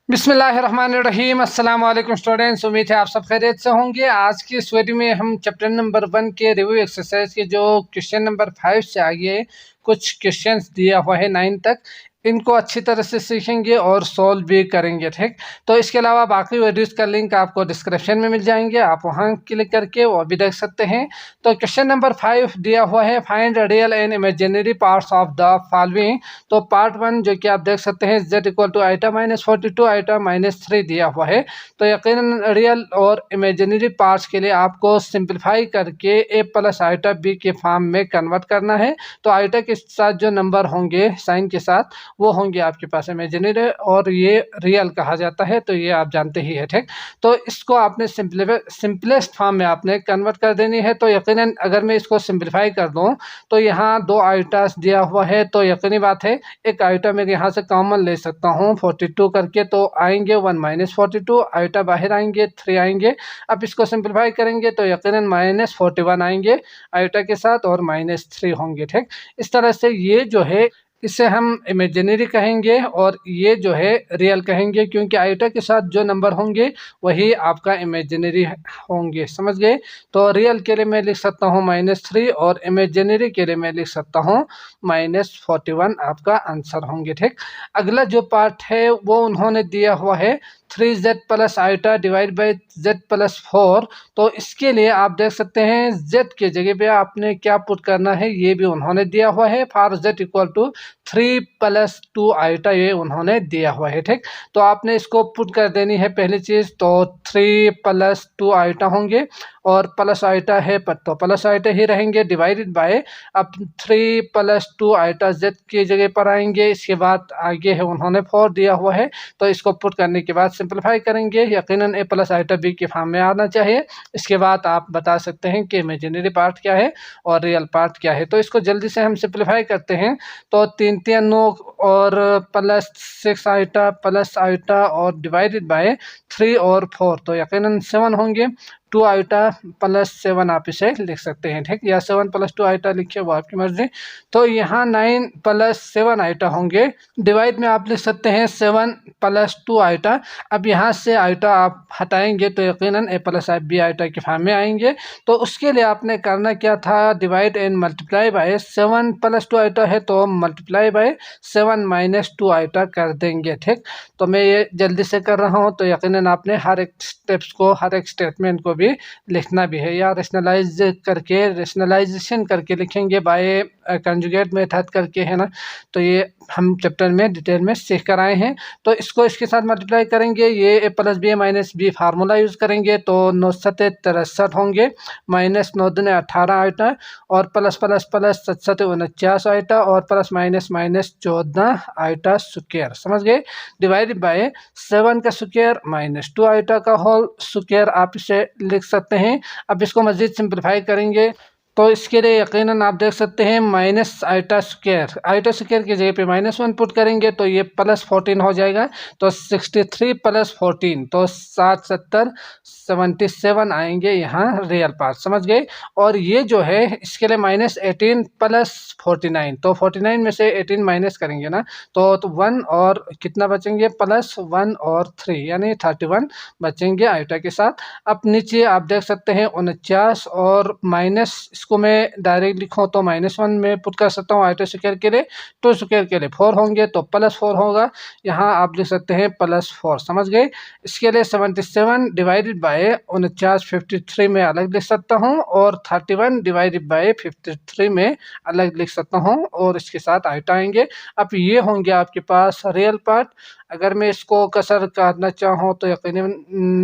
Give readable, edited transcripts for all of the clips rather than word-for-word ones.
बिस्मिल्लाहिर्रहमानिर्रहीम। अस्सलाम वालेकुम स्टूडेंट्स, उम्मीद है आप सब खैरियत से होंगे। आज की इस वीडियो में हम चैप्टर नंबर 1 के रिव्यू एक्सरसाइज के जो क्वेश्चन नंबर 5 से आगे कुछ क्वेश्चंस दिया हुआ है 9 तक, इनको अच्छी तरह से सीखेंगे और सॉल्व भी करेंगे। ठीक, तो इसके अलावा बाकी वीडियोस का लिंक आपको डिस्क्रिप्शन में मिल जाएंगे, आप वहां क्लिक करके वो भी देख सकते हैं। तो क्वेश्चन नंबर 5 दिया हुआ है, find real and imaginary parts of the following. तो पार्ट 1 जो कि आप देख सकते हैं z equal to iota minus 42 iota minus 3 दिया हुआ है। तो यकीनन रियल और इमेजिनरी पार्ट्स के लिए आपको सिंप्लीफाई करके a प्लस आइटा b के फॉर्म में कन्वर्ट करना है। तो आइटा के साथ जो नंबर होंगे साइन के साथ, वो होंगे आपके पास इमेजिनरी और ये रियल कहा जाता है। तो ये आप जानते ही है। ठीक, तो इसको आपने सिंपलेस्ट फॉर्म में आपने कन्वर्ट कर देनी है। तो यकीनन अगर मैं इसको सिंप्लीफाई कर दूं तो यहाँ दो आइटास दिया हुआ है, तो यकीनी बात है एक आइटा में यहाँ से कॉमन ले सकता हूँ 42 करके, तो आएंगे 1 माइनस 42, आइटा बाहर आएंगे 3 आएंगे। अब इसको सिंप्लीफाई करेंगे तो यकीनन माइनस 41 आएंगे आइटा के साथ और माइनस 3 होंगे। ठीक, इस तरह से ये जो है इसे हम इमेजिनरी कहेंगे और ये जो है रियल कहेंगे, क्योंकि आइटा के साथ जो नंबर होंगे वही आपका इमेजिनरी होंगे। समझ गए? तो रियल के लिए मैं लिख सकता हूँ -3 और इमेजिनरी के लिए मैं लिख सकता हूँ -41 आपका आंसर होंगे। ठीक, अगला जो पार्ट है वो उन्होंने दिया हुआ है 3z plus iota divide by z plus 4। तो इसके लिए आप देख सकते हैं z के जगह पे आपने क्या पुट करना है, ये भी उन्होंने दिया हुआ है। For z equal to 3 plus 2 iota, ये उन्होंने दिया हुआ है। ठीक, तो आपने इसको पुट कर देनी है पहली चीज़। तो 3 प्लस 2 आइटा होंगे और प्लस आइटा है पर तो प्लस आइटा ही रहेंगे, डिवाइडेड बाय अब 3 प्लस 2 आइटा z की जगह पर आएंगे। इसके बाद आगे है उन्होंने 4 दिया हुआ है, तो इसको पुट करने के बाद सिंप्लीफाई करेंगे। यकीनन a प्लस आइटा b के फॉर्म में आना चाहिए। इसके बाद आप बता सकते हैं कि इमेजिनरी पार्ट क्या है और रियल पार्ट क्या है। तो इसको जल्दी से हम सिंप्लीफाई करते हैं। तो 3 3 9 और प्लस 6 आइटा प्लस आइटा और डिवाइडेड बाय 3 और 4, तो यकीनन 7 होंगे। 2 आइटा प्लस 7 आप इसे लिख सकते हैं। ठीक, या 7 प्लस 2 आइटा लिखिए, वो आपकी मर्जी। तो यहाँ 9 प्लस 7 आइटा होंगे, डिवाइड में आप लिख सकते हैं 7 प्लस 2 आइटा। अब यहाँ से आइटा आप हटाएंगे तो यकीनन a प्लस b आइटा के फॉर्म में आएंगे। तो उसके लिए आपने करना क्या था, divide and multiply by 7 plus 2 iota है तो मल्टीप्लाई बाय 7 माइनस 2 आइटा कर देंगे। ठीक, तो मैं ये जल्दी से कर रहा हूँ, तो यकीनन आपने हर एक स्टेप्स को, हर एक स्टेटमेंट को भी लिखना भी है, या रेशनलाइजेशन करके लिखेंगे बाय कंजुगेट मेथड करके, है ना। तो ये हम चैप्टर में डिटेल में सीख कर आए हैं। तो इसको इसके साथ मल्टीप्लाई करेंगे, ये a plus B minus B formula use करेंगे। तो 9 7 63 होंगे, माइनस 9 दूने 18 आइटा और प्लस प्लस प्लस 7 7 49 आइटा और plus minus minus 14 iota square. समझ गए? डिवाइड बाय 7 का स्क्वायर माइनस 2 आइटा का होल स्क्वायर आप इसे लिख सकते हैं। अब इसको मज़ीद सिंप्लीफाई करेंगे तो इसके लिए यकीनन आप देख सकते हैं माइनस आइटा स्क्वायर की जगह पे -1 पुट करेंगे तो ये प्लस 14 हो जाएगा। तो 63 प्लस 14 तो 7 70 77 आएंगे यहाँ रियल पार्ट। समझ गए? और ये जो है इसके लिए -18 प्लस 49, तो 49 में से 18 माइनस करेंगे ना, तो 1 और कितना बचेंगे, प्लस 1 और 3 यानी 31 बचेंगे आइटा के साथ। अब नीचे आप देख सकते हैं 49 और माइनस, इसको मैं डायरेक्ट लिखूँ तो -1 में पुट कर सकता हूँ आइटा स्क्वायर के लिए, 2 स्क्वायर के लिए 4 होंगे तो प्लस 4 होगा, यहाँ आप लिख सकते हैं प्लस 4। समझ गए? इसके लिए 77 डिवाइडेड बाय 49 53 में अलग लिख सकता हूँ और 31 डिवाइडेड बाय 53 में अलग लिख सकता हूँ और इसके साथ आइटा आएंगे। अब ये होंगे आपके पास रियल पार्ट। अगर मैं इसको कसर काटना चाहूँ तो यकीनन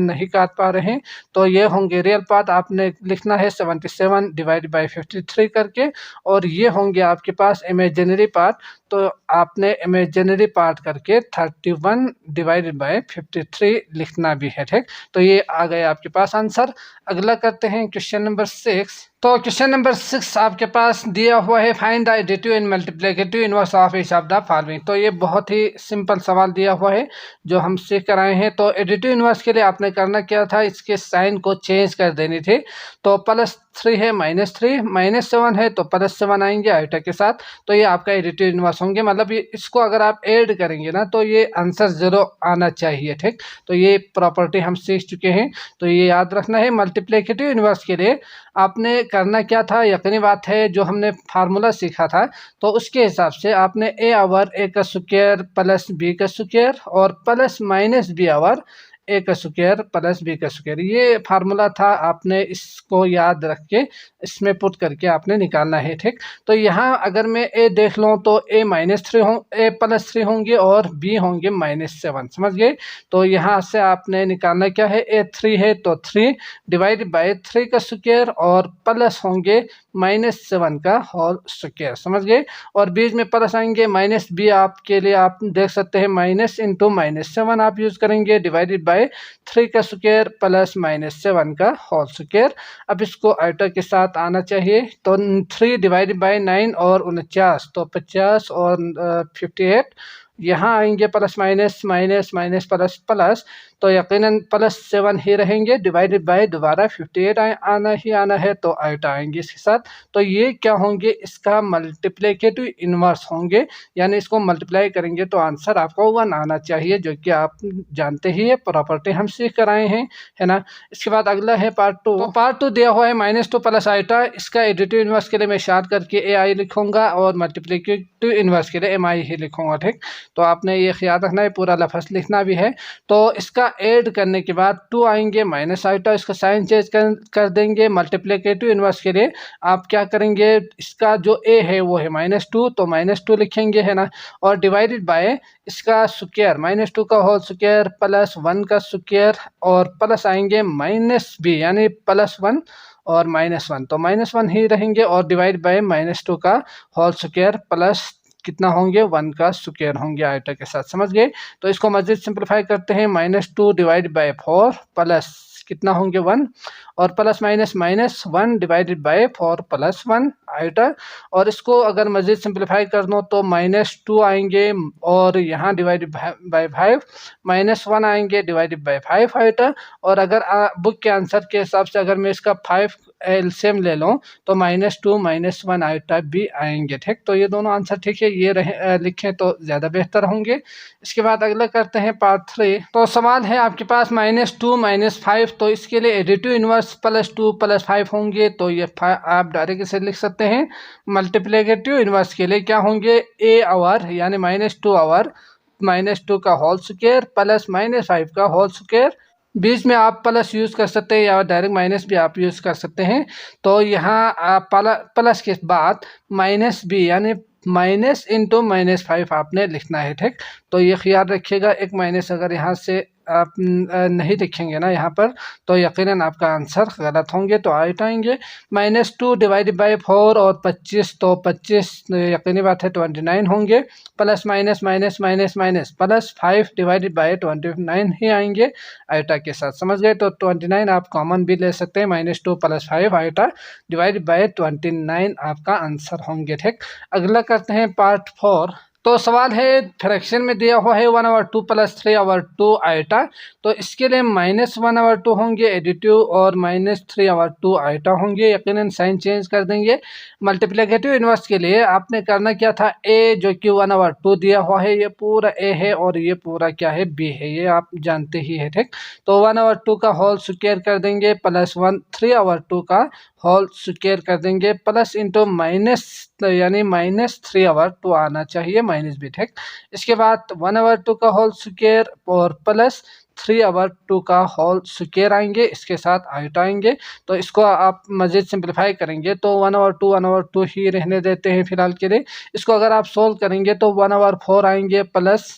नहीं काट पा रहे हैं, तो ये होंगे रियल पार्ट। आपने लिखना है 77 डिवाइड बाय 53 करके, और ये होंगे आपके पास इमेजिनरी पार्ट। तो आपने इमेजिनरी पार्ट करके 31 डिवाइडेड बाय 53 लिखना भी है। ठीक, तो ये आ गए आपके पास आंसर। अगला करते हैं क्वेश्चन नंबर 6। तो क्वेश्चन नंबर 6 आपके पास दिया हुआ है, find the additive and multiplicative inverse of each of the following. तो ये बहुत ही सिंपल सवाल दिया हुआ है जो हम सीख कर आए हैं। तो एडिटिव इनवर्स के लिए आपने करना क्या था, इसके साइन को चेंज कर देनी थी। तो +3 है -3, -7 है तो +7 आएंगे आइटा के साथ। तो ये आपका एडिटिव इनवर्स होंगे, मतलब ये इसको अगर आप ऐड करेंगे ना तो ये आंसर 0 आना चाहिए, ठीक। तो ये प्रॉपर्टी हम सीख चुके हैं, तो ये याद रखना है। मल्टीप्लिकेटिव इनवर्स के लिए आपने करना क्या था, यकीनी बात है, जो हमने फार्मूला सीखा था तो उसके हिसाब से आपने a आवर a का स्क्वायर प्लस b का स्क्वायर और plus minus b over a का स्क्वायर प्लस b का स्क्वायर, ये फार्मूला था। आपने इसको याद रख के इसमें पुट करके आपने निकालना है, ठीक। तो यहाँ अगर मैं a देख लूँ तो a +3 होंगे और b होंगे -7, समझ गए। तो यहाँ से आपने निकालना क्या है, a 3 है तो 3 डिवाइड बाय 3 का स्क्वायर और प्लस होंगे -7 का होल स्क्वायर, समझ गए। और बीच में प्लस आएंगे, -b आपके लिए आप देख सकते हैं माइनस इंटू -7 आप यूज़ करेंगे डिवाइडेड बाय 3 का स्क्वायर प्लस -7 का होल स्क्वायर। अब इसको आइटा के साथ आना चाहिए, तो 3 डिवाइडेड बाय 9 और 49 तो 50 और 58 यहाँ आएंगे, plus minus minus minus plus plus, तो यकीनन +7 ही रहेंगे डिवाइडेड बाय दोबारा 58 आना ही आना है, तो आइटा आएंगे इसके साथ। तो ये क्या होंगे, इसका मल्टीप्लिकेटिव इनवर्स होंगे, यानी इसको मल्टीप्लाई करेंगे तो आंसर आपको 1 आना चाहिए, जो कि आप जानते ही है, प्रॉपर्टी हम सीख कर आए हैं, है ना। इसके बाद अगला है पार्ट 2। तो पार्ट 2 दिया हुआ है -2 प्लस आइटा। इसका एडिटिव इनवर्स के लिए मैं शार्ट करके AI लिखूंगा और मल्टीप्लिकेटिव इनवर्स के लिए MI ही लिखूंगा, ठीक। तो आपने ये ख्याल रखना है, पूरा लफ्ज़ लिखना भी है। तो इसका ऐड करने के बाद 2 आएंगे माइनस आइटा, इसका साइन चेंज कर देंगे। मल्टीप्लिकेटिव इनवर्स के लिए आप क्या करेंगे, इसका जो a है वो है -2 तो -2 लिखेंगे, है ना। और डिवाइडेड बाय इसका स्क्वायर -2 का होल स्क्वायर प्लस 1 का स्क्वायर और प्लस आएंगे -b यानी +1 और -1 तो -1 ही रहेंगे, और डिवाइड बाय -2 का होल स्क्वायर प्लस कितना होंगे 1 का स्क्वायर होंगे आइटा के साथ, समझ गए। तो इसको मजीद सिंप्लीफाई करते हैं, -2 डिवाइड बाय 4 प्लस कितना होंगे 1 और plus minus -1 divided by 4 + 1 iota. और इसको अगर मजीद सिंप्लीफाई कर दो तो -2 आएंगे और यहाँ डिवाइडेड बाय 5 -1 आएंगे डिवाइडेड बाय 5 आइटा। और अगर बुक के आंसर के हिसाब से अगर मैं इसका 5 एलसीएम ले लूँ तो -2 -1 आइटा भी आएंगे, ठीक। तो ये दोनों आंसर ठीक है, ये लिखें तो ज़्यादा बेहतर होंगे। इसके बाद अगला करते हैं पार्ट 3। तो सवाल है आपके पास -2 -5, तो इसके लिए एडिटिव इनवर्स +2 + 5 होंगे, तो ये आप डायरेक्ट इसे लिख सकते हैं। मल्टीप्लिकेटिव इनवर्स के लिए क्या होंगे, a आवर यानी -2 आवर -2 का होल स्क्वायर प्लस -5 का होल स्क्वायर, बीच में आप प्लस यूज़ कर सकते हैं या डायरेक्ट माइनस भी आप यूज़ कर सकते हैं। तो यहाँ आप प्लस के बाद -b यानी माइनस इंटू -5 आपने लिखना है, ठीक। तो ये ख्याल रखिएगा, एक माइनस अगर यहाँ से आप नहीं लिखेंगे ना यहाँ पर तो यकीनन आपका आंसर गलत होंगे, तो आइट आएंगे। -2 डिवाइडेड बाय 4 और 25 तो 25 यकीनी बात है 29 होंगे, plus minus minus minus minus plus 5 divided by 29 ही आएंगे आइटा के साथ, समझ गए। तो 29 आप कॉमन भी ले सकते हैं, -2 + 5 आइटा डिवाइडेड बाय 29 आपका आंसर होंगे, ठीक। अगला करते हैं पार्ट 4। तो सवाल है फ्रैक्शन में दिया हुआ है 1/2 + 3/2 आइटा। तो इसके लिए -1/2 होंगे एडिटिव और -3/2 आइटा होंगे, यकीनन साइन चेंज कर देंगे। मल्टीप्लिकेटिव इनवर्स के लिए आपने करना क्या था, a जो कि 1/2 दिया हुआ है, ये पूरा a है और ये पूरा क्या है b है, ये आप जानते ही है, ठीक। तो 1/2 का होल स्क्वायर कर देंगे प्लस 3/2 का होल स्क्वायर कर देंगे प्लस इंटू माइनस यानी -3/2 आना चाहिए माइनस भी, ठीक। इसके बाद 1/2 का होल स्क्वायर और प्लस 3/2 का होल स्क्वायर आएंगे, इसके साथ आइटा आएंगे। तो इसको आप मज़ीद सिंप्लीफाई करेंगे तो 1/2 ही रहने देते हैं फिलहाल के लिए। इसको अगर आप सोल्व करेंगे तो 1/4 आएंगे प्लस,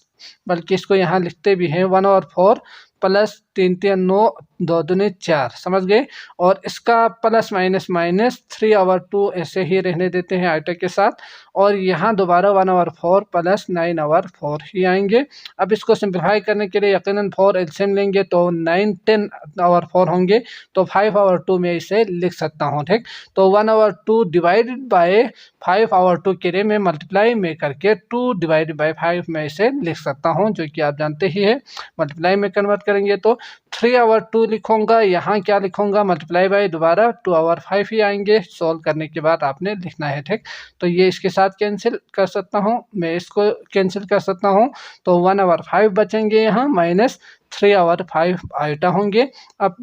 बल्कि इसको यहाँ लिखते भी हैं 1/4 प्लस 3 3 9 2 दूनी 4, समझ गए। और इसका प्लस माइनस माइनस 3/2 ऐसे ही रहने देते हैं आइटा के साथ। और यहाँ दोबारा 1/4 प्लस 9/4 ही आएंगे। अब इसको सिंप्लीफाई करने के लिए यकीनन 4 एलसीएम लेंगे तो 9 10/4 होंगे, तो 5/2 में इसे लिख सकता हूँ, ठीक। तो 1/2 डिवाइडेड बाय 5/2 के लिए मैं मल्टीप्लाई में करके 2 डिवाइडेड बाय 5 में इसे लिख सकता हूँ, जो कि आप जानते ही है। मल्टीप्लाई में कन्वर्ट करेंगे तो 3 और 2 लिखूंगा, यहाँ क्या लिखूंगा मल्टीप्लाई बाय दोबारा 2 और 5 ही आएंगे। सॉल्व करने के बाद आपने लिखना है, ठीक। तो ये इसके साथ कैंसिल कर सकता हूँ, मैं इसको कैंसिल कर सकता हूँ, तो 1 और 5 बचेंगे यहाँ, माइनस 3 और 5 आइटा होंगे। अब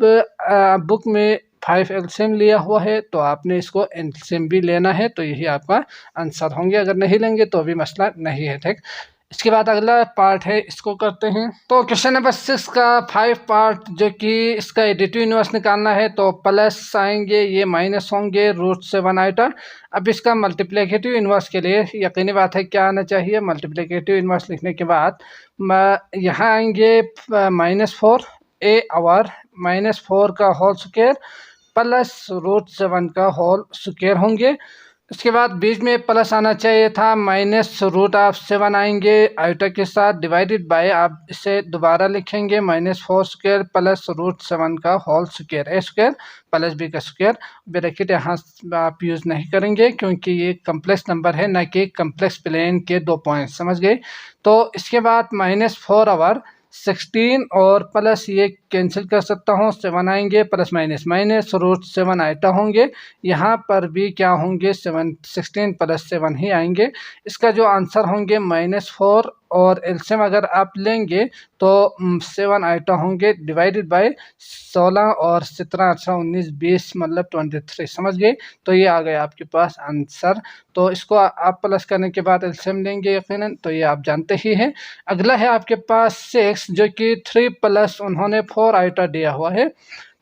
बुक में 5 एलसीएम लिया हुआ है, तो आपने इसको एलसीएम भी लेना है, तो यही आपका आंसर होंगे। अगर नहीं लेंगे तो भी मसला नहीं है, ठीक। इसके बाद अगला पार्ट है, इसको करते हैं। तो क्वेश्चन नंबर 6 का 5 पार्ट, जो कि इसका एडिटिव इनवर्स निकालना है, तो प्लस आएंगे, ये माइनस होंगे √7 आइटा। अब इसका मल्टीप्लिकेटिव इनवर्स के लिए यकीनी बात है क्या आना चाहिए, मल्टीप्लिकेटिव इनवर्स लिखने के बाद यहाँ आएंगे -4 ए और -4 का होल स्क्वायर प्लस √7 का होल स्क्वायर होंगे। इसके बाद बीच में प्लस आना चाहिए था, -√7 आएंगे आइटा के साथ, डिवाइडेड बाय आप इसे दोबारा लिखेंगे -4 स्क्वायर प्लस √7 का होल स्क्वायर, ए स्क्वायर प्लस बी का स्क्वायर। ब्रैकेट यहाँ आप यूज़ नहीं करेंगे क्योंकि ये कम्प्लेक्स नंबर है, ना कि कम्प्लेक्स प्लेन के 2 पॉइंट, समझ गए। तो इसके बाद -4 और 16 और प्लस ये कैंसिल कर सकता हूँ, 7 आएंगे, प्लस माइनस माइनस √7 आइटा होंगे। यहाँ पर भी क्या होंगे, 16 प्लस 7 ही आएंगे। इसका जो आंसर होंगे -4 और एलसीएम अगर आप लेंगे तो 7 आइटा होंगे, डिवाइडेड बाय 16 और 17 18 19 20 मतलब 23, समझ गए। तो ये आ गया आपके पास आंसर। तो इसको आप प्लस करने के बाद एलसीएम लेंगे यकीनन, तो ये आप जानते ही हैं। अगला है आपके पास 6, जो कि 3 प्लस उन्होंने 4 आइटा दिया हुआ है,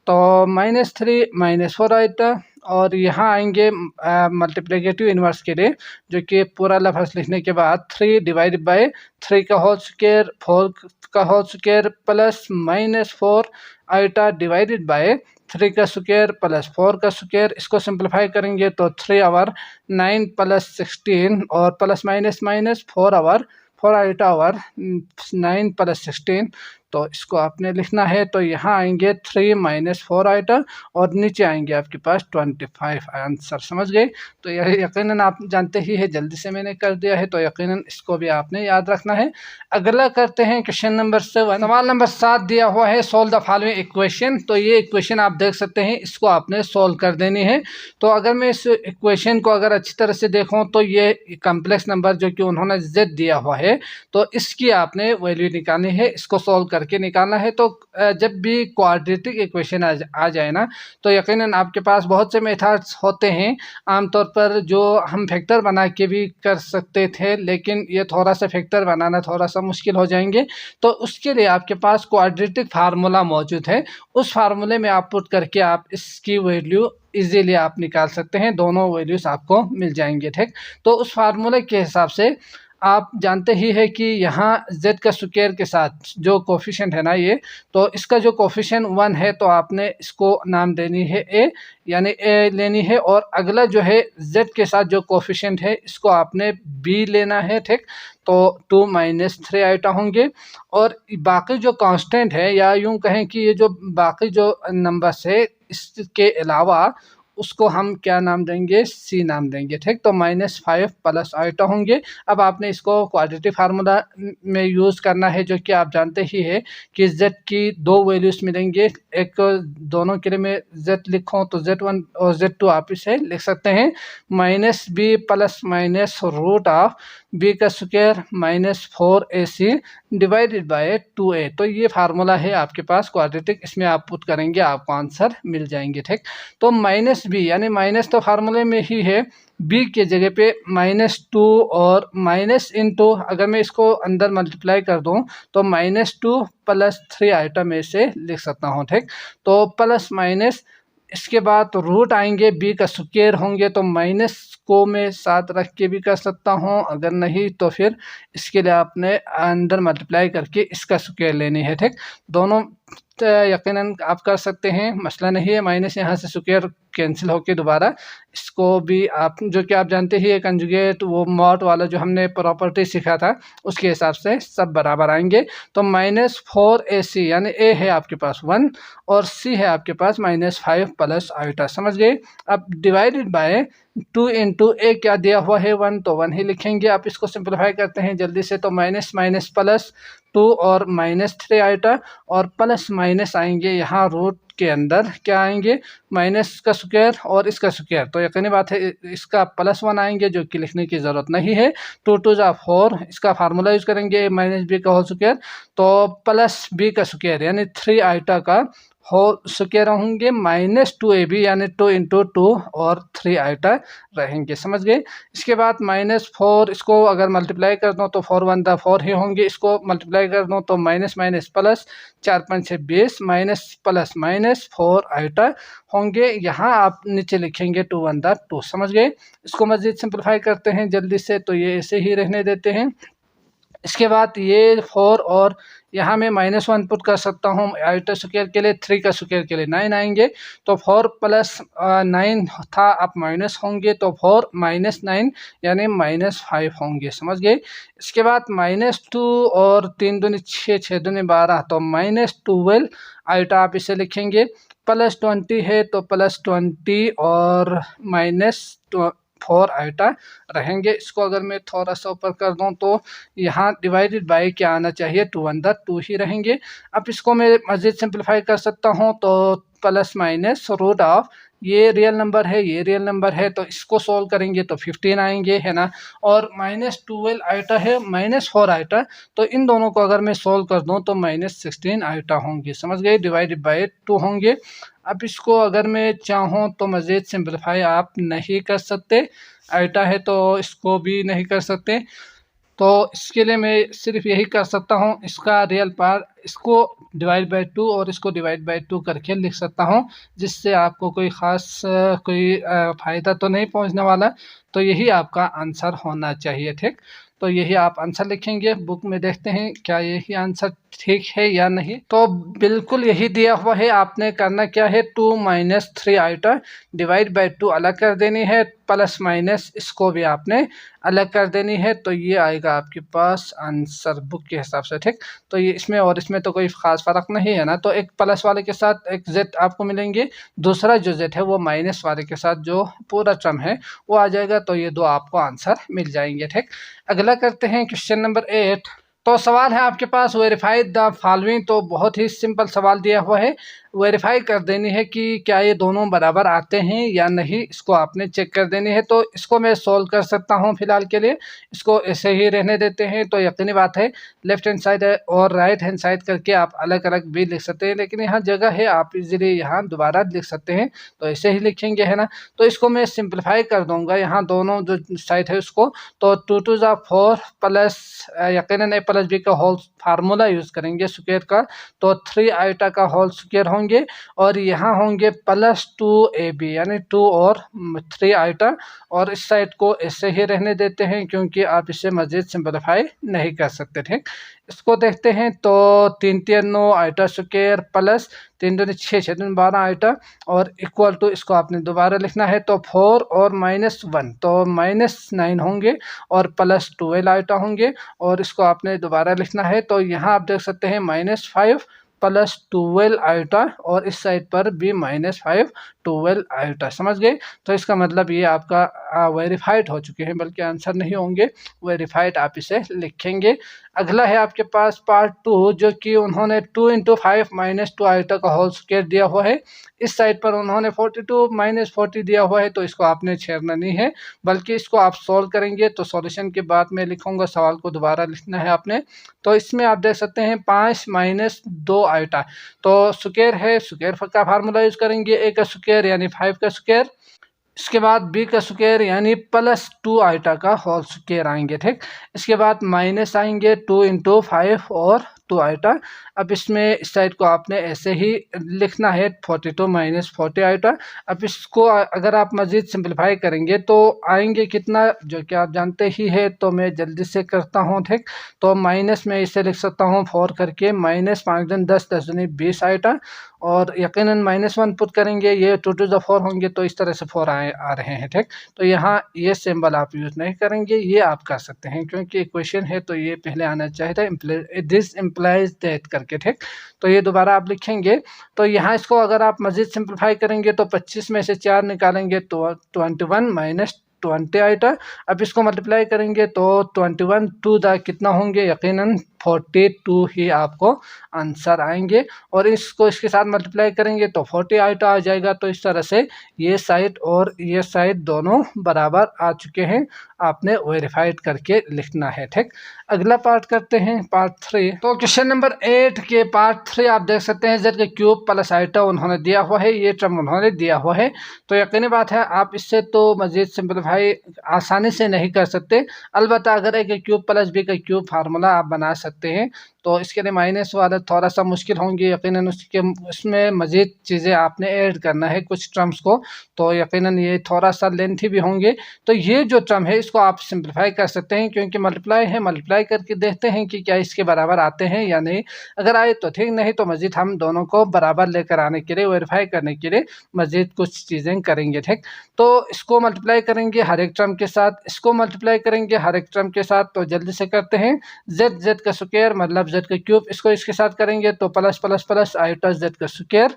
तो -3 -4 आइटा। और यहाँ आएंगे मल्टीप्लिकेटिव इनवर्स के लिए, जो कि पूरा लफ्ज़ लिखने के बाद 3 डिवाइड बाय 3 का होल स्क्वायर 4 का whole square plus -4 iota divided by 3 का स्क्वायर प्लस 4 का स्क्वायर। इसको सिंप्लीफाई करेंगे तो 3 और 9 प्लस 16 और प्लस माइनस माइनस 4 और 4 आइटा और 9 प्लस 16, तो इसको आपने लिखना है। तो यहाँ आएंगे 3 -4 आइटा और नीचे आएंगे आपके पास 25 आंसर, समझ गए। तो यह यकीनन आप जानते ही है, जल्दी से मैंने कर दिया है, तो यकीनन इसको भी आपने याद रखना है। अगला करते हैं क्वेश्चन नंबर 7। सवाल नंबर 7 दिया हुआ है, सोल्व द फॉलोइंग इक्वेशन। तो ये इक्वेशन आप देख सकते हैं, इसको आपने सोल्व कर देनी है। तो अगर मैं इस इक्वेशन को अगर अच्छी तरह से देखूँ तो ये कम्प्लेक्स नंबर जो कि उन्होंने z दिया हुआ है, तो इसकी आपने वैल्यू निकालनी है, इसको सोल्व करके निकालना है। तो जब भी क्वाड्रेटिक इक्वेशन आ जाए ना, तो यकीनन आपके पास बहुत से मेथड्स होते हैं। आमतौर पर जो हम फैक्टर बना के भी कर सकते थे, लेकिन ये थोड़ा सा फैक्टर बनाना थोड़ा सा मुश्किल हो जाएंगे। तो उसके लिए आपके पास क्वाड्रेटिक फार्मूला मौजूद है, उस फार्मूले में आप पुट करके आप इसकी वैल्यू इजीली आप निकाल सकते हैं, दोनों वैल्यूज आपको मिल जाएंगे, ठीक। तो उस फार्मूले के हिसाब से आप जानते ही है कि यहाँ z का स्क्वायर के साथ जो कोफिशिएंट है ना ये, तो इसका जो कोफिशिएंट 1 है, तो आपने इसको नाम देनी है a, यानी a लेनी है। और अगला जो है z के साथ जो कोफिशिएंट है, इसको आपने b लेना है, ठीक। तो 2 -3 आइटा होंगे। और बाकी जो कांस्टेंट है, या यूं कहें कि ये जो बाकी जो नंबर्स है इसके अलावा, उसको हम क्या नाम देंगे, सी नाम देंगे, ठीक। तो -5 प्लस आइटा होंगे। अब आपने इसको क्वाड्रेटिक फार्मूला में यूज़ करना है, जो कि आप जानते ही है कि z की 2 वैल्यूज़ मिलेंगे। एक दोनों के लिए मैं z लिखूँ तो z1 और z2 आप इसे लिख सकते हैं, -b प्लस माइनस √b का square -4ac divided by 2a। तो ये फार्मूला है आपके पास क्वाड्रेटिक, इसमें आप पुट करेंगे आपको आंसर मिल जाएंगे, ठीक। तो -b यानी माइनस तो फार्मूले में ही है, b के जगह पे -2 और माइनस इंटू, अगर मैं इसको अंदर मल्टीप्लाई कर दूं तो -2 प्लस 3 आइटम में से लिख सकता हूं, ठीक। तो प्लस माइनस, इसके बाद तो रूट आएंगे, b का स्क्वायर होंगे, तो माइनस को मैं साथ रख के भी कर सकता हूं, अगर नहीं तो फिर इसके लिए आपने अंदर मल्टीप्लाई करके इसका स्क्वायर लेनी है, ठीक। दोनों यकीनन आप कर सकते हैं, मसला नहीं है। माइनस यहाँ से स्क्वायर कैंसिल होके दोबारा इसको भी आप, जो कि आप जानते ही है कंजुगेट, वो मॉड वाला जो हमने प्रॉपर्टी सीखा था, उसके हिसाब से सब बराबर आएंगे। तो -4ac यानी a है आपके पास 1 और c है आपके पास -5 प्लस आइटा, समझ गए। अब डिवाइडेड बाय 2 इंटू ए क्या दिया हुआ है 1, तो 1 ही लिखेंगे। आप इसको सिंप्लीफाई करते हैं जल्दी से, तो माइनस माइनस प्लस 2 और -3 आइटा और प्लस माइनस आएंगे यहाँ रूट के अंदर, क्या आएंगे माइनस का स्क्वायर और इसका स्क्वायर, तो यकीनी बात है इसका +1 आएंगे जो कि लिखने की ज़रूरत नहीं है। 2 2 जा 4, इसका फार्मूला यूज़ करेंगे -b का होल स्क्वायर, तो प्लस b का स्क्वायर यानी 3 आइटा का होल स्क्वायर होंगे -2ab यानी 2 इंटू 2 और 3 आइटा रहेंगे, समझ गए। इसके बाद -4, इसको अगर मल्टीप्लाई कर दो तो 4 1 4 ही होंगे, इसको मल्टीप्लाई कर दो तो minus minus plus 4 5 6 20 minus plus minus 4 iota होंगे। यहाँ आप नीचे लिखेंगे 2 1 2, समझ गए। इसको मज़ीद सिंप्लीफाई करते हैं जल्दी से, तो ये ऐसे ही रहने देते हैं। इसके बाद ये 4 और यहाँ मैं -1 पुट कर सकता हूँ आइटा स्क्वायर के लिए, 3 का स्क्वायर के लिए 9 आएंगे, तो 4 प्लस 9 था, आप माइनस होंगे तो 4 माइनस 9 यानी -5 होंगे, समझ गए। इसके बाद -2 और 3 दूनी 6 6 दूनी 12, तो -12 आइटा आप इसे लिखेंगे। +20 है तो +20 और -4 आइटा रहेंगे। इसको अगर मैं थोड़ा सा ऊपर कर दूं तो यहाँ डिवाइडेड बाय क्या आना चाहिए 2 1 2 ही रहेंगे। अब इसको मैं मज़ीद सिंप्लीफाई कर सकता हूँ, तो प्लस माइनस रूट ऑफ ये रियल नंबर है, ये रियल नंबर है, तो इसको सोल्व करेंगे तो 15 आएंगे, है ना। और -12 आइटा है -4 आइटा, तो इन दोनों को अगर मैं सोल्व कर दूं तो -16 आइटा होंगे, समझ गए, डिवाइडेड बाय 2 होंगे। अब इसको अगर मैं चाहूँ तो मज़ीद सिंप्लीफाई आप नहीं कर सकते, आइटा है तो इसको भी नहीं कर सकते, तो इसके लिए मैं सिर्फ यही कर सकता हूँ, इसका रियल पार्ट इसको डिवाइड बाय 2 और इसको डिवाइड बाय 2 करके लिख सकता हूँ, जिससे आपको कोई ख़ास कोई फ़ायदा तो नहीं पहुँचने वाला। तो यही आपका आंसर होना चाहिए, ठीक। तो यही आप आंसर लिखेंगे। बुक में देखते हैं क्या यही आंसर ठीक है या नहीं। तो बिल्कुल यही दिया हुआ है, आपने करना क्या है 2 - 3 आइटा डिवाइड बाय 2 अलग कर देनी है, प्लस माइनस इसको भी आपने अलग कर देनी है, तो ये आएगा आपके पास आंसर बुक के हिसाब से, ठीक। तो ये इसमें और इसमें तो कोई ख़ास फ़र्क नहीं है ना, तो एक प्लस वाले के साथ एक जेड आपको मिलेंगे, दूसरा जो जेड है वो माइनस वाले के साथ जो पूरा टर्म है वो आ जाएगा, तो ये दो आपको आंसर मिल जाएंगे, ठीक। अगला करते हैं क्वेश्चन नंबर 8। तो सवाल है आपके पास वेरीफाई द फॉलोइंग, तो बहुत ही सिंपल सवाल दिया हुआ है, वेरीफाई कर देनी है कि क्या ये दोनों बराबर आते हैं या नहीं, इसको आपने चेक कर देनी है। तो इसको मैं सॉल्व कर सकता हूँ फिलहाल के लिए, इसको ऐसे ही रहने देते हैं। तो यकीनी बात है लेफ्ट हैंड साइड और राइट हैंड साइड करके आप अलग अलग भी लिख सकते हैं, लेकिन यहाँ जगह है आप इजीली यहाँ दोबारा लिख सकते हैं, तो ऐसे ही लिखेंगे, है ना। तो इसको मैं सिंप्लीफाई कर दूंगा यहाँ दोनों जो साइड है उसको, तो 2 2 जा 4 प्लस यकीनन a प्लस b का होल फार्मूला यूज़ करेंगे स्क्वायर का, तो 3 आइटा का होल स्क्वायर होंगे, और यहाँ होंगे +2ab यानी 2 और 3 आइटा, और इस साइड को ऐसे ही रहने देते हैं क्योंकि आप इसे मज़ीद सिंप्लीफाई नहीं कर सकते, ठीक। इसको देखते हैं, तो 3 3 9 आइटा स्क्वायर प्लस 3 दूनी 6 6 दूनी 12 आइटा, और इक्वल टू इसको आपने दोबारा लिखना है, तो 4 और -1 तो -9 होंगे, और +12 आइटा होंगे, और इसको आपने दोबारा लिखना है। तो यहाँ आप देख सकते हैं -5 +12 आइटा, और इस साइड पर भी -5 12 आइटा, समझ गए। तो इसका मतलब ये आपका वेरीफाइड हो चुके हैं, बल्कि आंसर नहीं होंगे, वेरीफाइड आप इसे लिखेंगे। अगला है आपके पास पार्ट 2, जो कि उन्होंने 2 × 5 - 2 आइटा का होल स्क्वायर दिया हुआ है, इस साइड पर उन्होंने 42 - 40 दिया हुआ है, तो इसको आपने छेड़ना नहीं है, बल्कि इसको आप सॉल्व करेंगे। तो सॉल्यूशन के बाद मैं लिखूंगा, सवाल को दोबारा लिखना है आपने। तो इसमें आप देख सकते हैं 5 - 2 आइटा, तो स्क्वायर है, स्क्वायर का फार्मूला यूज करेंगे, a का स्क्वायर यानी 5 का स्क्वायर, इसके बाद b का स्क्वायर यानी +2 आइटा का होल स्क्वायर आएंगे, ठीक। इसके बाद माइनस आएंगे 2 × 5 और 2 आइटा। अब इसमें इस साइड को आपने ऐसे ही लिखना है 42 - 40 आइटा। अब इसको अगर आप मज़ीद सिंप्लीफाई करेंगे तो आएंगे कितना, जो कि आप जानते ही है, तो मैं जल्दी से करता हूँ, ठीक। तो माइनस में इसे लिख सकता हूँ 4 करके, -5 × 10 10 दूनी 20 आइटा, और यकीनन -1 पुट करेंगे, ये 2 2 4 होंगे, तो इस तरह से 4 आ रहे हैं, ठीक। तो यहाँ ये सिंबल आप यूज़ नहीं करेंगे, ये आप कर सकते हैं क्योंकि इक्वेशन है, तो ये पहले आना चाहिए था। दिस इम्प्लाइज दैट करके, ठीक। तो ये दोबारा आप लिखेंगे। तो यहाँ इसको अगर आप मज़ीद सिंप्लीफाई करेंगे तो 25 में से 4 निकालेंगे तो 21 माइनस 20 आएगा। अब इसको मल्टीप्लाई करेंगे तो 21 टू द कितना होंगे, यकीनन 42 ही आपको आंसर आएंगे। और इसको इसके साथ मल्टीप्लाई करेंगे तो 40 आइटा आ जाएगा। तो इस तरह से ये साइड और ये साइड दोनों बराबर आ चुके हैं, आपने वेरीफाइड करके लिखना है, ठीक। अगला पार्ट करते हैं, पार्ट 3। तो क्वेश्चन नंबर 8 के पार्ट 3 आप देख सकते हैं जेड के क्यूब प्लस आइटा उन्होंने दिया हुआ है, ये टर्म उन्होंने दिया हुआ है। तो यकीनी बात है आप इससे तो मजीद सिंपलीफाई आसानी से नहीं कर सकते। अलबत्ता अगर ए के क्यूब प्लस बी का क्यूब फार्मूला आप बना सकते हैं तो इसके लिए माइनस वाला थोड़ा सा मुश्किल होंगे, यकीनन उसमें मज़ीद चीज़ें आपने ऐड करना है कुछ टर्म्स को, तो यकीनन ये थोड़ा सा लेंथी भी होंगे। तो ये जो टर्म है इसको आप सिंपलीफाई कर सकते हैं, क्योंकि मल्टीप्लाई है, मल्टीप्लाई करके देखते हैं कि क्या इसके बराबर आते हैं या नहीं। अगर आए तो ठीक, नहीं तो मज़ीद हम दोनों को बराबर लेकर आने के लिए, वेरीफाई करने के लिए मज़ीद कुछ चीज़ें करेंगे, ठीक। तो इसको मल्टीप्लाई करेंगे हर एक टर्म के साथ, इसको मल्टीप्लाई करेंगे हर एक टर्म के साथ। तो जल्दी से करते हैं। जेड का स्क्वायर मतलब जेड का क्यूब, इसको इसके साथ करेंगे तो plus plus plus iota Z का स्क्वायर,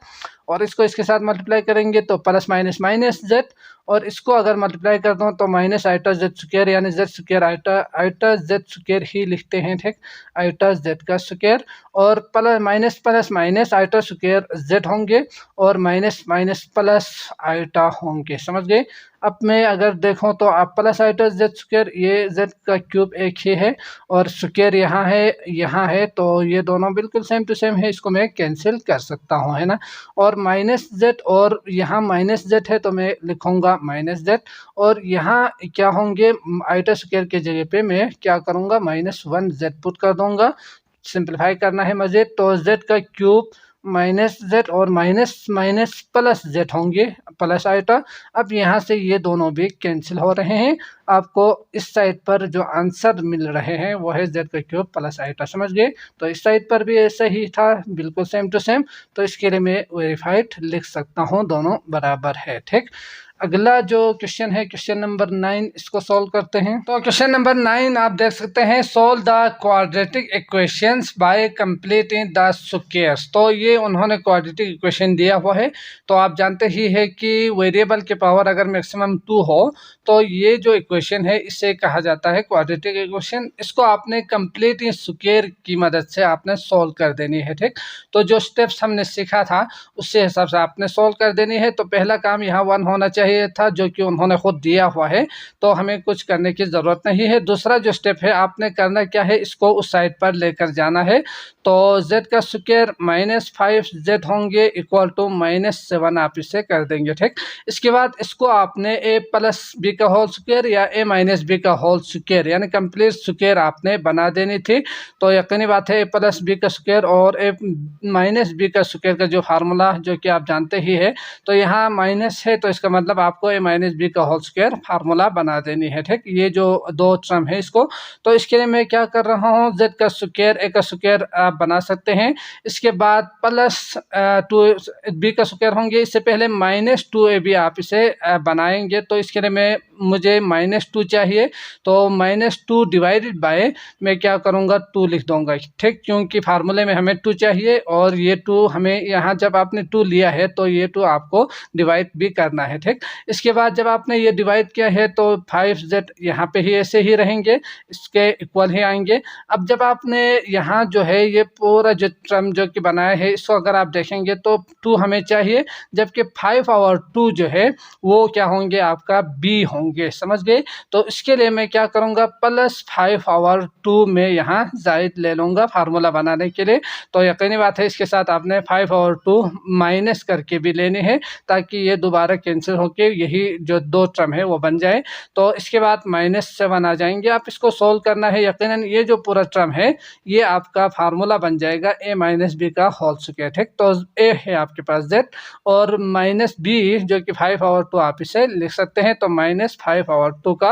और इसको इसके साथ मल्टीप्लाई करेंगे तो प्लस माइनस माइनस जेड, और इसको अगर मल्टीप्लाई कर दो तो माइनस आइटा जेड स्क्वायर, यानी z square iota z square ही लिखते हैं, ठीक। आइटा जेड का स्क्वायर और plus minus iota square z होंगे, और माइनस माइनस प्लस आइटा होंगे, समझ गए। अब मैं अगर देखूं तो आप प्लस आइटा जेड स्क्वायर, ये जेड का क्यूब एक ही है और स्क्वायर यहाँ है, तो ये दोनों बिल्कुल सेम टू सेम है, इसको मैं कैंसिल कर सकता हूँ, है ना। और माइनस जेड, और यहाँ माइनस जेड है तो मैं लिखूंगा माइनस जेड, और यहाँ क्या होंगे, आइटा स्क्वायर के जगह पे मैं क्या करूँगा, -1 जेड पुट कर दूंगा। सिंप्लीफाई करना है मज़ीद, तो जेड का क्यूब माइनस जेड और माइनस माइनस प्लस जेड होंगे, प्लस आइटा। अब यहाँ से ये दोनों भी कैंसिल हो रहे हैं, आपको इस साइड पर जो आंसर मिल रहे हैं वो है जेड का क्यूब प्लस आइटा, समझ गए। तो इस साइड पर भी ऐसा ही था, बिल्कुल सेम टू सेम। तो इसके लिए मैं वेरीफाइड लिख सकता हूँ, दोनों बराबर है, ठीक। अगला जो क्वेश्चन है क्वेश्चन नंबर 9, इसको सॉल्व करते हैं। तो क्वेश्चन नंबर 9 आप देख सकते हैं, solve the quadratic equations bye completing the squares. तो ये उन्होंने क्वाड्रेटिक इक्वेशन दिया हुआ है। तो आप जानते ही है कि वेरिएबल के पावर अगर मैक्सिमम 2 हो तो ये जो इक्वेशन है इसे कहा जाता है क्वाड्रेटिक इक्वेशन। इसको आपने कंप्लीट स्क्वायर की मदद से आपने सोल्व कर देनी है, ठीक। तो जो स्टेप्स हमने सीखा था उससे हिसाब से आपने सोल्व कर देनी है। तो पहला काम यहाँ 1 होना चाहिए था, जो कि उन्होंने खुद दिया हुआ है, तो हमें कुछ करने की जरूरत नहीं है। दूसरा जो स्टेप है आपने करना क्या है, इसको उस साइड पर लेकर जाना है। तो z का स्क्वायर -5z होंगे इक्वल टू -7 आप इसे कर देंगे, ठीक। इसके बाद इसको आपने a प्लस बी का होल स्क्वायर या a माइनस बी का होल स्क्वायर, यानी कंप्लीट स्क्वायर आपने बना देनी थी। तो यकीनी बात है a प्लस बी का स्क्वायर और a माइनस बी का स्क्वायर का जो फार्मूला जो कि आप जानते ही है, तो यहाँ माइनस है तो इसका मतलब आपको a माइनस बी का होल स्क्वायर फार्मूला बना देनी है, ठीक। ये जो दो टर्म है इसको, तो इसके लिए मैं क्या कर रहा हूँ, z का स्क्वायर a का स्क्वायर आप बना सकते हैं। इसके बाद प्लस 2 बी का स्क्वायर होंगे, इससे पहले -2ab आप इसे बनाएंगे। तो इसके लिए मुझे -2 चाहिए, तो -2 डिवाइडेड बाय मैं क्या करूँगा, 2 लिख दूंगा, ठीक। क्योंकि फार्मूले में हमें 2 चाहिए और ये 2 हमें यहाँ जब आपने 2 लिया है तो ये 2 आपको डिवाइड भी करना है, ठीक। इसके बाद जब आपने ये डिवाइड किया है तो 5z यहाँ पे ही ऐसे ही रहेंगे, इसके इक्वल ही आएंगे। अब जब आपने यहाँ जो है ये पूरा जो टर्म जो कि बनाया है इसको अगर आप देखेंगे तो 2 हमें चाहिए, जबकि 5 और 2 जो है वो क्या होंगे, आपका b होंगे, समझ गए। तो इसके लिए मैं क्या करूँगा, +5 और 2 में यहाँ जायद ले लूँगा फार्मूला बनाने के लिए। तो यकीनी बात है इसके साथ आपने 5 और 2 माइनस करके भी लेने हैं, ताकि ये दोबारा कैंसिल होके यही जो दो टर्म है वो बन जाए। तो इसके बाद -7 आ जाएंगे, आप इसको सोल्व करना है। यकीनन ये जो पूरा टर्म है ये आपका फार्मूला बन जाएगा a माइनस बी का होल स्क्वायर, ठीक। तो a है आपके पास z और -b जो कि 5 और 2 आप इसे लिख सकते हैं। तो -5 और 2 का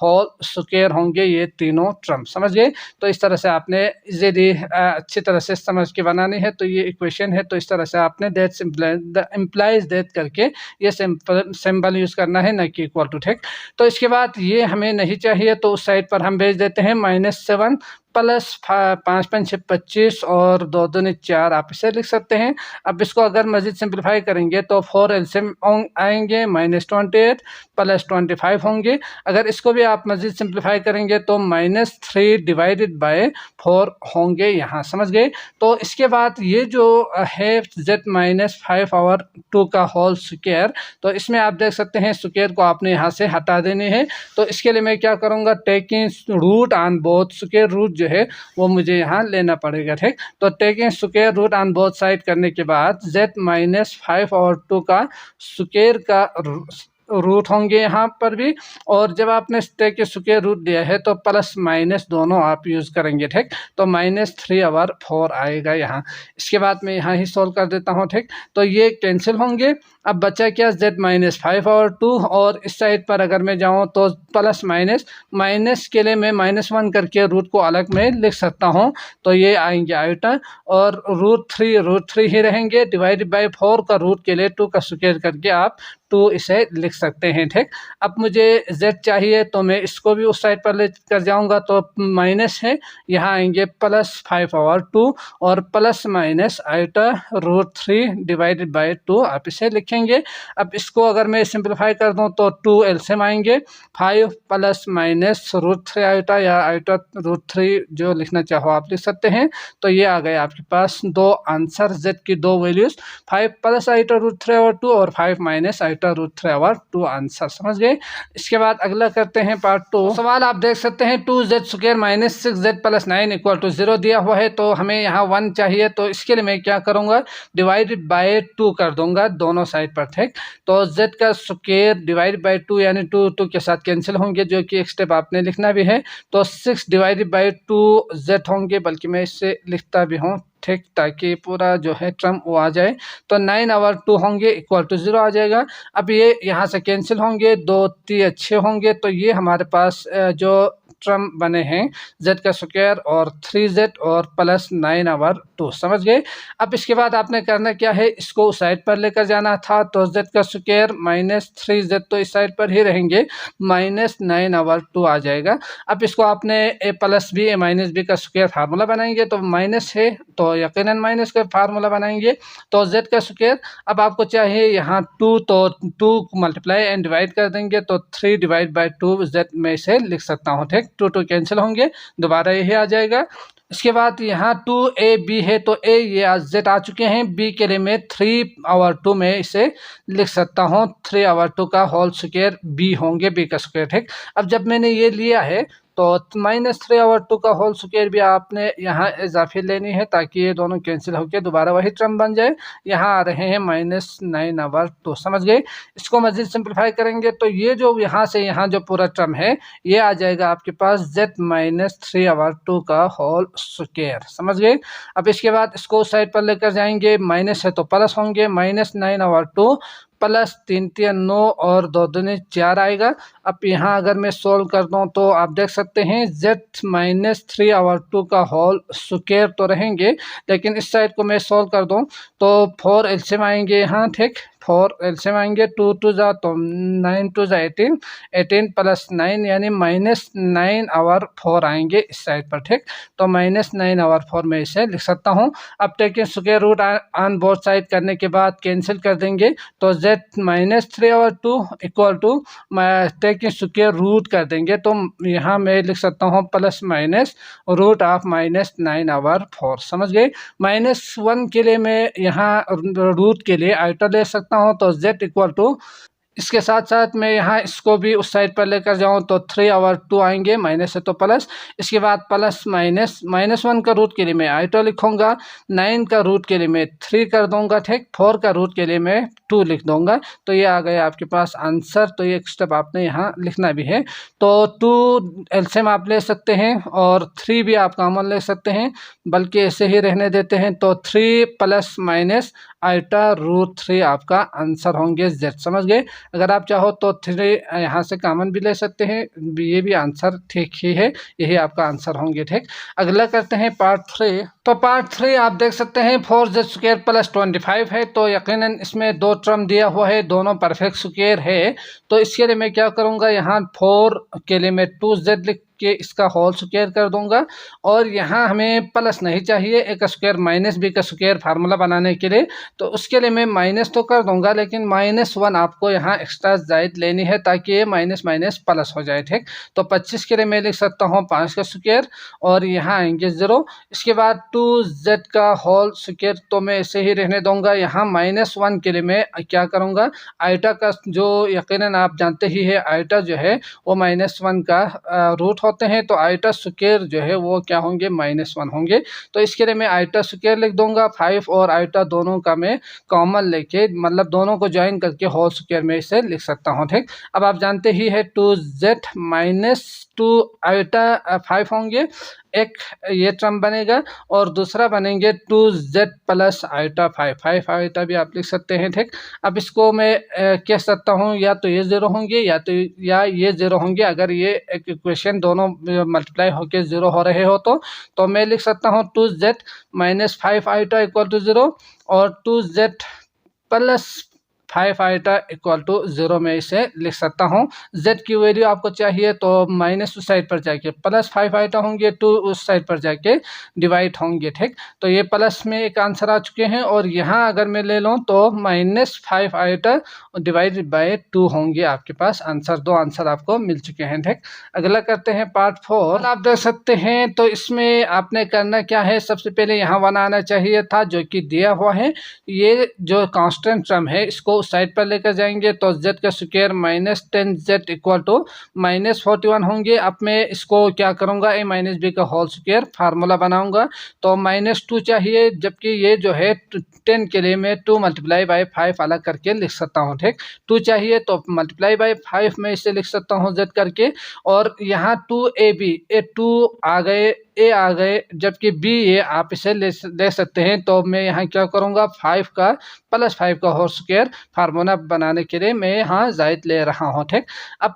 होल स्क्वायर होंगे ये तीनों टर्म, समझ गए। तो इस तरह से आपने इजीली अच्छी तरह से समझ के बनानी है। तो ये इक्वेशन है, तो इस तरह से आपने दैट इम्प्लाइज दैट करके ये सिंबल यूज करना है, न कि इक्वल टू, ठीक। तो इसके बाद ये हमें नहीं चाहिए तो उस साइड पर हम भेज देते हैं -7 प्लस 5 5 6 25 और 2 दूनी 4 आप इसे लिख सकते हैं। अब इसको अगर मज़ीद सिंप्लीफाई करेंगे तो 4 एलसीएम आएंगे -28 प्लस 25 होंगे। अगर इसको भी आप मज़ीद सिंप्लीफाई करेंगे तो -3 डिवाइडेड बाय 4 होंगे, यहाँ समझ गए। तो इसके बाद ये जो है z-5 और 2 का होल स्क्वायर, तो इसमें आप देख सकते हैं स्क्वायर को आपने यहाँ से हटा देने हैं। तो इसके लिए मैं क्या करूँगा, taking root on both, square root जो है वो मुझे यहाँ लेना पड़ेगा, ठीक। तो taking square root on both side करने के बाद z-5 और 2 का स्क्वायर का रूट होंगे यहाँ पर भी, और जब आपने टेक के स्क्वायर रूट दिया है तो प्लस माइनस दोनों आप यूज़ करेंगे, ठीक। तो -3/4 आएगा यहाँ। इसके बाद मैं यहाँ ही सॉल्व कर देता हूँ, ठीक। तो ये कैंसिल होंगे। अब बचा क्या, z-5 और 2, और इस साइड पर अगर मैं जाऊँ तो प्लस माइनस के लिए मैं -1 करके रूट को अलग में लिख सकता हूँ। तो ये आएंगे आइटा, और रूट 3 ही रहेंगे। डिवाइड बाय 4 का रूट के लिए 2 का स्क्वायर करके आप 2 इसे लिख सकते हैं, ठीक। अब मुझे z चाहिए तो मैं इसको भी उस साइड पर लेकर जाऊंगा, तो माइनस है, यहाँ आएंगे +5 और 2 और plus minus iota √3 divided by 2 आप इसे लिखेंगे। अब इसको अगर मैं सिंप्लीफाई कर दूं तो 2 एलसीएम आएंगे, 5 प्लस माइनस √3 आइटा या आइटा √3 जो लिखना चाहो आप लिख सकते हैं। तो ये आ गए आपके पास दो आंसर, z की दो वैल्यूज, 5 प्लस आइटा √3 और 2 और 5 माइनस आइटा √3 और 2 आंसर, समझ गए। इसके बाद अगला करते हैं पार्ट 2। सवाल आप देख सकते हैं 2z² - 6z + 9 = 0 दिया हुआ है, तो हमें यहाँ 1 चाहिए। तो इसके लिए मैं क्या करूँगा, डिवाइडेड बाय 2 कर दूंगा दोनों साइड पर, ठीक। तो z का स्क्वायर डिवाइड बाय 2 यानी 2 के साथ कैंसिल होंगे, जो कि एक स्टेप आपने लिखना भी है। तो 6 डिवाइडेड बाय 2z होंगे, बल्कि मैं इससे लिखता भी हूँ, ठीक, ताकि पूरा जो है टर्म वो आ जाए। तो 9 और 2 होंगे = 0 आ जाएगा। अब ये यहाँ से कैंसिल होंगे, 2 3 अच्छे होंगे, तो ये हमारे पास जो टर्म बने हैं z का स्क्वायर और 3z और प्लस 9 और 2, समझ गए। अब इसके बाद आपने करना क्या है, इसको उस साइड पर लेकर जाना था। तो z का स्क्वायर -3z तो इस साइड पर ही रहेंगे, -9 और 2 आ जाएगा। अब इसको आपने a + b a - b का स्क्वायर फार्मूला बनाएंगे, तो माइनस है तो यकीनन माइनस का फार्मूला बनाएंगे। तो z का स्क्वायर, अब आपको चाहिए यहाँ 2, तो 2 मल्टीप्लाई एंड डिवाइड कर देंगे, तो 3 डिवाइड बाय 2 z में इसे लिख सकता हूँ, ठीक। 2 कैंसिल होंगे, दोबारा यही आ जाएगा। इसके बाद यहाँ 2ab है, तो a ये z आ चुके हैं, b के लिए मैं 3 और 2 में इसे लिख सकता हूँ, 3 और 2 का होल स्क्वायर b होंगे, b का स्क्वायर, ठीक। अब जब मैंने ये लिया है तो -3 और 2 का होल स्क्वायर भी आपने यहाँ इजाफी लेनी है, ताकि ये दोनों कैंसिल होकर दोबारा वही टर्म बन जाए। यहाँ आ रहे हैं -9 और 2, समझ गए। इसको मज़ीद सिंप्लीफाई करेंगे तो ये जो यहाँ से यहाँ जो पूरा टर्म है ये आ जाएगा आपके पास z-3 और 2 का होल स्क्वायर, समझ गए। अब इसके बाद इसको साइड पर लेकर जाएंगे, माइनस है तो प्लस होंगे, -9 और 2 प्लस 3 3 9 और 2 दूनी 4 आएगा। अब यहाँ अगर मैं सोल्व कर दूँ तो आप देख सकते हैं z-3 और 2 का होल स्क्वायर तो रहेंगे, लेकिन इस साइड को मैं सोल्व कर दूँ तो 4 एलसीएम आएंगे यहाँ, ठीक। 4 एलसीएम आएंगे, 2 2 जा तो 9 2 जा 18, 18 प्लस 9 यानी -9 और 4 आएंगे इस साइड पर, ठीक। तो -9 और 4 में इसे लिख सकता हूँ। अब taking square root on both side करने के बाद कैंसिल कर देंगे, तो z-3 और 2 = टेकिंग स्क्वायर रूट कर देंगे, तो यहाँ मैं लिख सकता हूँ +- √9 और 4, समझ गए। -1 के लिए मैं यहाँ रूट के लिए आइटा ले सकता हूँ, तो z इसके साथ साथ मैं यहाँ इसको भी उस साइड पर लेकर जाऊँ तो 3 और 2 आएंगे, माइनस है तो प्लस। इसके बाद प्लस -1 का रूट के लिए मैं आइटा लिखूँगा, 9 का रूट के लिए मैं 3 कर दूँगा, ठीक। 4 का रूट के लिए मैं 2 लिख दूँगा। तो ये आ गया आपके पास आंसर। तो ये एक स्टेप आपने यहाँ लिखना भी है। तो 2 एलसीएम आप ले सकते हैं और 3 भी आप कॉमन ले सकते हैं, बल्कि ऐसे ही रहने देते हैं। तो 3 प्लस माइनस आइटा √3 आपका आंसर होंगे z, समझ गए। अगर आप चाहो तो 3 यहाँ से कॉमन भी ले सकते हैं, ये भी आंसर ठीक ही है, यही आपका आंसर होंगे, ठीक। अगला करते हैं पार्ट 3। तो पार्ट 3 आप देख सकते हैं 4z² + 25 है, तो यकीनन इसमें 2 टर्म दिया हुआ है, दोनों परफेक्ट स्क्वायर है। तो इसके लिए मैं क्या करूँगा, यहाँ 4 के लिए मैं 2z के इसका होल स्क्वायर कर दूंगा। और यहाँ हमें प्लस नहीं चाहिए, ए का स्क्वायर माइनस बी का स्क्वायर फार्मूला बनाने के लिए, तो उसके लिए मैं माइनस तो कर दूंगा, लेकिन -1 आपको यहाँ एक्स्ट्रा जायद लेनी है ताकि ये माइनस माइनस प्लस हो जाए। ठीक, तो 25 के लिए मैं लिख सकता हूँ 5 का स्क्वायर और यहाँ आएंगे 0। इसके बाद 2z का होल स्क्वायर तो मैं ऐसे ही रहने दूंगा। यहाँ -1 के लिए मैं क्या करूँगा, आइटा का जो यकीनन आप जानते ही है, आइटा जो है वो -1 का रूट होते हैं, तो आइटा स्क्वायर जो है वो क्या होंगे, -1 होंगे। तो इसके लिए मैं आइटा स्क्वायर लिख दूंगा। 5 और आइटा दोनों का मैं कॉमन लेके, मतलब दोनों को ज्वाइन करके होल स्क्वायर में इसे लिख सकता हूँ। ठीक, अब आप जानते ही है 2z -2 आइटा 5 होंगे, एक ये टर्म बनेगा और दूसरा बनेंगे 2z प्लस आइटा 5 आइटा भी आप लिख सकते हैं। ठीक, अब इसको मैं कह सकता हूँ या तो ये 0 होंगे या ये 0 होंगे। अगर ये एक इक्वेशन दोनों मल्टीप्लाई होके 0 हो रहे हो तो मैं लिख सकता हूँ 2z -5 आइटा इक्वल टू 0 और 2z plus 5 iota equal to 0 में इसे लिख सकता हूँ। z की वैल्यू आपको चाहिए तो माइनस उस साइड पर जाके +5 आइटा होंगे, 2 उस साइड पर जाके डिवाइड होंगे। ठीक, तो ये प्लस में एक आंसर आ चुके हैं और यहाँ अगर मैं ले लूँ तो -5 आइटा डिवाइड बाय 2 होंगे आपके पास आंसर। 2 आंसर आपको मिल चुके हैं। ठीक, अगला करते हैं पार्ट 4। आप देख सकते हैं तो इसमें आपने करना क्या है, सबसे पहले यहाँ 1 आना चाहिए था जो कि दिया हुआ है। ये जो कांस्टेंट टर्म है इसको उस साइड पर लेकर जाएंगे तो z का स्क्वायर -10z इक्वल टू -41 होंगे। अब मैं इसको क्या करूँगा, a माइनस बी का होल स्क्वायर फार्मूला बनाऊंगा। तो -2 चाहिए, जबकि ये जो है 10 के लिए मैं 2 × 5 अलग करके लिख सकता हूँ। ठीक, 2 चाहिए तो ×5 में इसे लिख सकता हूँ z करके। और यहाँ 2ab, ए 2 आ गए, ए आ गए, जबकि बी ए आप इसे ले सकते हैं। तो मैं यहाँ क्या करूँगा, 5 का +5 का होल स्क्वायर फार्मूला बनाने के लिए मैं यहाँ जायद ले रहा हूँ। ठीक, अब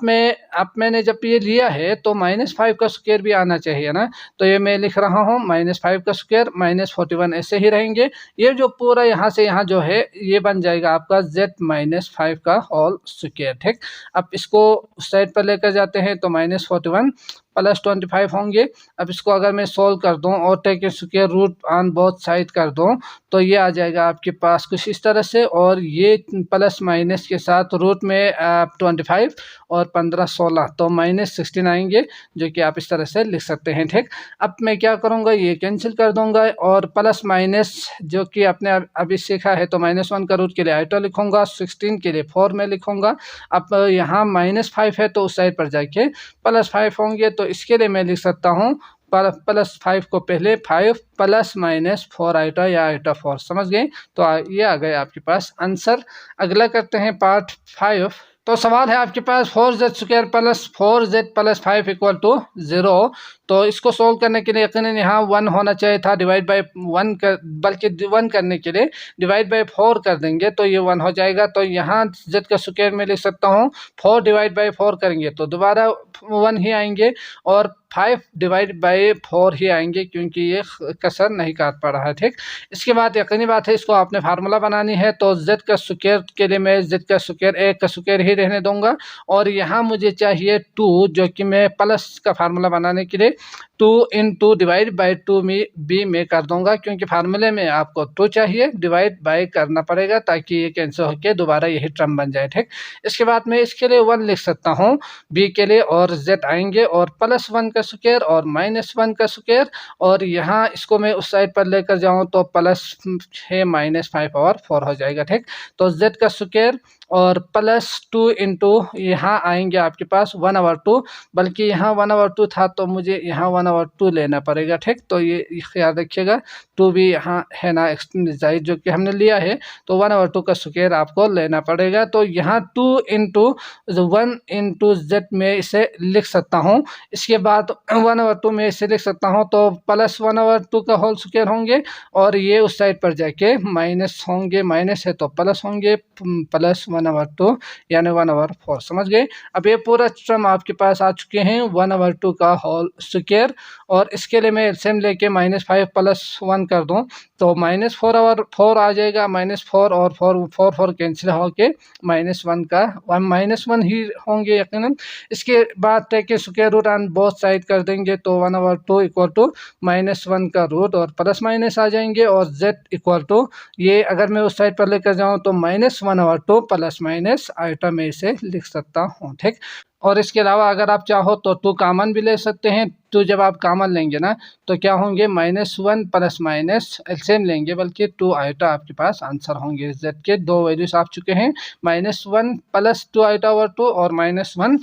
मैंने जब ये लिया है तो -5 का स्क्वायर भी आना चाहिए ना, तो ये मैं लिख रहा हूँ -5 का स्क्वायर -41 ऐसे ही रहेंगे। ये जो पूरा यहाँ से यहाँ जो है ये बन जाएगा आपका z -5 का होल स्क्वायर। ठीक, अब इसको उस साइड पर लेकर जाते हैं तो -41 +25 होंगे। अब इसको अगर मैं सोल्व कर दूं और take square root on both side कर दूं तो ये आ जाएगा आपके पास कुछ इस तरह से, और ये प्लस माइनस के साथ रूट में 25 और 15 16 तो -16 आएंगे, जो कि आप इस तरह से लिख सकते हैं। ठीक, अब मैं क्या करूँगा, ये कैंसिल कर दूंगा और प्लस माइनस जो कि आपने अभी सीखा है तो -1 का रूट के लिए आइटा लिखूंगा, 16 के लिए 4 में लिखूंगा। अब यहाँ -5 है तो उस साइड पर जाके +5 होंगे, तो इसके लिए मैं लिख सकता हूँ +5 को पहले 5 ± 4 आइटा या आइटा 4, समझ गए। तो ये आ गए आपके पास आंसर। अगला करते हैं पार्ट 5। तो सवाल है आपके पास 4z² + 4z + 5 = 0। तो इसको सोल्व करने के लिए यकीनन यहाँ 1 होना चाहिए था, डिवाइड बाय 1 कर, बल्कि 1 करने के लिए डिवाइड बाय 4 कर देंगे तो ये 1 हो जाएगा। तो यहाँ z का स्क्वायर में लिख सकता हूँ, 4 डिवाइड बाय 4 करेंगे तो दोबारा 1 ही आएंगे और 5 डिवाइड बाय 4 ही आएंगे, क्योंकि ये कसर नहीं काट पा रहा है। ठीक, इसके बाद यकीनी बात है इसको आपने फार्मूला बनानी है। तो z का स्क्वायर के लिए मैं z का स्क्वायर, a का स्क्वायर ही रहने दूंगा और यहाँ मुझे चाहिए 2, जो कि मैं प्लस का फार्मूला बनाने के लिए 2 × डिवाइड बाय 2 में b में कर दूंगा, क्योंकि फार्मूले में आपको 2 चाहिए, डिवाइड बाय करना पड़ेगा ताकि ये कैंसिल होकर दोबारा यही टर्म बन जाए। ठीक, इसके बाद मैं इसके लिए 1 लिख सकता हूँ b के लिए और z आएंगे और +1 का स्क्वायर और -1 का स्क्वायर, और यहाँ इसको मैं उस साइड पर लेकर जाऊँ तो +6 -5 और 4 हो जाएगा। ठीक, तो z का स्क्वायर और +2 × यहाँ आएंगे आपके पास 1/2, बल्कि यहाँ 1/2 था तो मुझे यहाँ 1/2 लेना पड़ेगा। ठीक, तो ये ख्याल रखिएगा, 2 भी यहाँ है ना जायद जो कि हमने लिया है, तो 1/2 का स्क्वायर आपको लेना पड़ेगा। तो यहाँ 2 × 1 × z में इसे लिख सकता हूँ। इसके बाद 1/2 में इसे लिख सकता हूँ, तो +1/2 का होल स्क्वायर होंगे और ये उस साइड पर जाके माइनस होंगे, माइनस है तो प्लस होंगे, +1/2 यानी 1/4, समझ गए। अब ये पूरा टर्म आपके पास आ चुके हैं 1/2 का होल स्क्वायर और इसके लिए मैं एलसीएम लेके -5 + 1 कर दूँ तो -4 और 4 आ जाएगा, -4 और 4 कैंसिल होके -1 का -1 ही होंगे यकीनन। इसके बाद टेक के square root on both side कर देंगे तो 1/2 इक्वल टू -1 का रूट और प्लस माइनस आ जाएंगे और z इक्वल टू ये अगर मैं उस साइड पर लेकर जाऊँ तो -1/2 प्लस माइनस आइटा में इसे लिख सकता हूँ, ठीक। और इसके अलावा अगर आप चाहो तो 2 कॉमन भी ले सकते हैं। तो जब आप कॉमन लेंगे ना तो क्या होंगे -1 प्लस माइनस एलसीएम लेंगे बल्कि 2 आइटा आपके पास आंसर होंगे। z के 2 वैल्यूज आ चुके हैं, -1 + 2 आइटा ओवर 2 और -1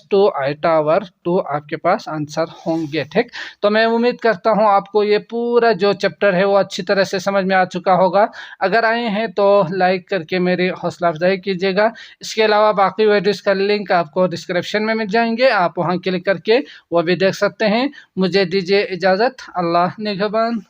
- 2 आइटा ओवर 2 आपके पास आंसर होंगे, ठीक। तो मैं उम्मीद करता हूँ आपको ये पूरा जो चैप्टर है वो अच्छी तरह से समझ में आ चुका होगा। अगर आए हैं तो लाइक करके मेरी हौसला अफजाई कीजिएगा। इसके अलावा बाकी वीडियोज़ का लिंक आपको डिस्क्रिप्शन में मिल जाएंगे, आप वहाँ क्लिक करके वो भी देख सकते हैं। मुझे दीजिए इजाज़त, अल्लाह निगहबान।